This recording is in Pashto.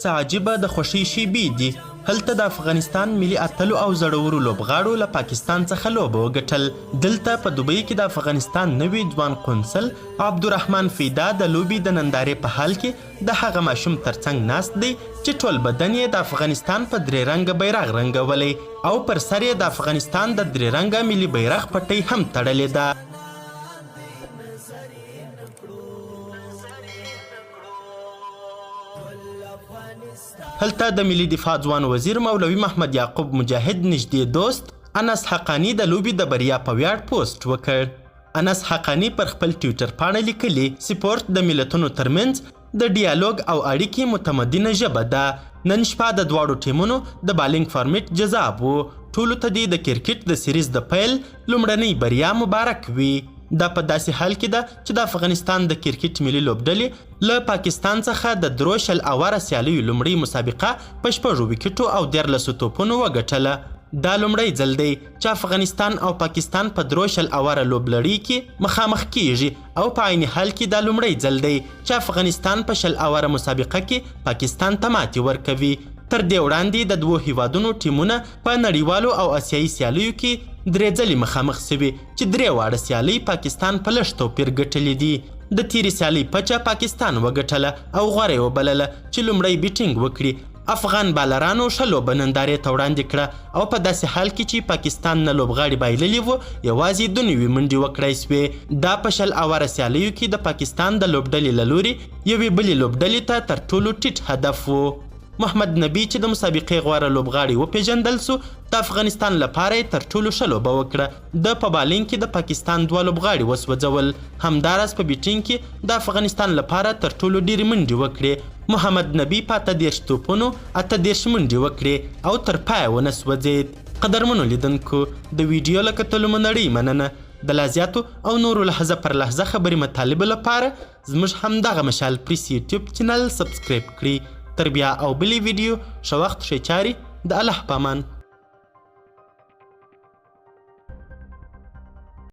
څه عجیبه د خوښۍ شیبې دي. هلته د افغانستان ملي اتلو او زړورو لوبغاړو له پاکستان څخه لوبه وګټل. دلته په دوبۍ کې د افغانستان نوي ځوان قونسل عبدالرحمن فیدا د لوبې د نندارې په حال کې د هغه ماشوم ترڅنګ ناست دی چې ټول بدن یې د افغانستان په درې رنګه بیرغ رنګولی او پر سر یې د افغانستان د درې رنګه ملي بیرغ پټۍ هم تړلې ده. هلته د ملي دفاع ځوان وزیر مولوي محمد یعقوب مجاهد نږدې دوست انس حقانی د لوبې د بریا په ویاړ پوسټ وکړ. انس حقانی پر خپل ټویټر پاڼه لیکلي سپورت د ملتونو ترمنځ د ډیالوګ او اړیکې متمدنه ژبه ده. نن شپه د دواړو ټیمونو د بالینګ فارمیټ جذاب و. ټولو ته دې د کرکټ د سیریز د پیل لومړنۍ بریا مبارک وي. دا په داسې حال کې ده چې د افغانستان د کرکټ ملي لوبډلې له پاکستان څخه د درو شل اواره سیالیو لومړۍ مسابقه په 6 ویکټو او 13 توپونو وګټله. دا لومړی ځل دی چې افغانستان او پاکستان په درو شل اواره لوبلړۍ کې مخامخ کیږي او په عین حال کې دا لومړی ځل دی چې افغانستان په شل اواره مسابقه کې پاکستان ته ماتې ورکوي. تر دې وړاندې د دوو هیوادونو ټیمونه په نړیوالو او آسیایي سیالیو کې درې ځلې مخامخ سوي چې درې واړه سیالۍ پاکستان په لږ توپیر ګټلې دي. د تیرې سیالۍ پچه پاکستان وګټله او غوره یې وبلله چې لومړی بیټینګ وکړي. افغان بالرانو ښه لوبه نندارې ته وړاندې کړه او په داسې حال کې چې پاکستان نه لوبغاړي بایللي وو یوازې 2 نوي منډې وکړای سوې. دا په شل اواره سیالیو کې د پاکستان د لوبډلې له لوري یوې بلې لوبډلې ته تر ټولو ټیټ هدف و. محمد نبی چې د مسابقې غوره لوبغاړي وپیژندل سو د افغانستان لپاره یې تر ټولو ښه لوبه وکړه. د په بالینګ کې د پاکستان 2 لوبغاړي وسوځول. همداراز په بیټینګ کې د افغانستان لپاره تر ټولو ډیرې منډې وکړې. محمد نبی په 18 توپونو 18 منډې وکړې او تر پایه ونه سوځېد. قدرمنو لیدونکو د ویډیو له کتلو مو نړۍ مننه. د لا زیاتو او نورو لحظه پر لحظه خبرې مطالبو لپاره زموږ همدغه مشال پریس یوټیوب چینل سبسکرایب کړئ. تر بیا او بلې ویډیو ښه وخت ښې چارې د الله په امان.